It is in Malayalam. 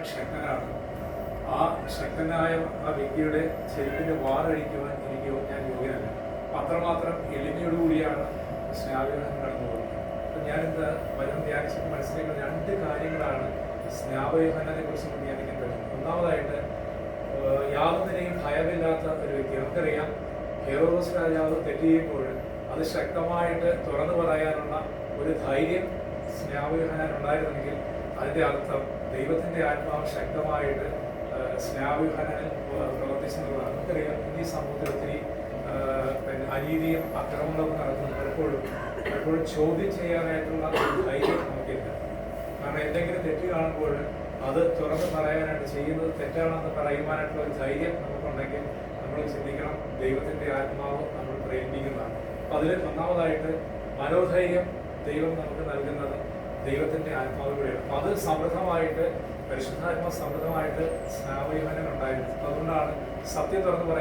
ശക്തനാണ്. ആ ശക്തനായ ആ വ്യക്തിയുടെ ചെരുപ്പിന്റെ വാറഴിക്കുവാൻ ഞാൻ യോഗ്യനല്ല. അത്രമാത്രം എളിമയോടുകൂടിയാണ് സ്നാപകൻ കടന്നു പോകുന്നത്. അപ്പം ഞാനിന്ന് വരും ധ്യാനിച്ചപ്പോൾ മനസ്സിലാക്കുന്ന രണ്ട് കാര്യങ്ങളാണ് സ്നാപകനെ കുറിച്ച് ധ്യാനിക്കാൻ പറ്റുന്നത്. ഒന്നാമതായിട്ട് യാതൊന്നിനെയും ഭയമില്ലാത്ത ഒരു വ്യക്തി. നമുക്കറിയാം, ഹെറോദോസ് രാജാവ് തെറ്റ് ചെയ്യുമ്പോൾ അത് ശക്തമായിട്ട് തുറന്നു പറയാനുള്ള ഒരു ധൈര്യം സ്നാപകൻ ഉണ്ടായിരുന്നെങ്കിൽ അതിൻ്റെ അർത്ഥം ദൈവത്തിൻ്റെ ആത്മാവ് ശക്തമായിട്ട് സ്നാപകനിൽ പ്രവർത്തിച്ചെന്നുള്ളതാണ്. നമുക്കറിയാം, ഈ സമൂഹത്തിൽ ഒത്തിരി അനീതിയും അക്രമങ്ങളൊക്കെ നടക്കുന്നത് പലപ്പോഴും ചോദ്യം ചെയ്യാനായിട്ടുള്ള ഒരു ധൈര്യം നമുക്കില്ല. കാരണം എന്തെങ്കിലും തെറ്റ് കാണുമ്പോൾ അത് തുറന്ന് പറയാനായിട്ട്, ചെയ്യുന്നത് തെറ്റാണെന്ന് പറയുവാനായിട്ടുള്ള ഒരു ധൈര്യം നമുക്കുണ്ടെങ്കിൽ നമ്മൾ ചിന്തിക്കണം, ദൈവത്തിൻ്റെ ആത്മാവ് നമ്മൾ പ്രേരിപ്പിക്കുന്നതാണ്. അപ്പം അതിൽ ഒന്നാമതായിട്ട് മനോധൈര്യം ദൈവം നമുക്ക് നൽകുന്നത് ദൈവത്തിൻ്റെ ആത്മാവിലൂടെയാണ്. അപ്പം അത് സമൃദ്ധമായിട്ട്, പരിശുദ്ധാത്മ സമൃദ്ധമായിട്ട് സ്നാപകൻ ഉണ്ടായിരുന്നു. അതുകൊണ്ടാണ് സത്യം തുറന്ന് പറയുക.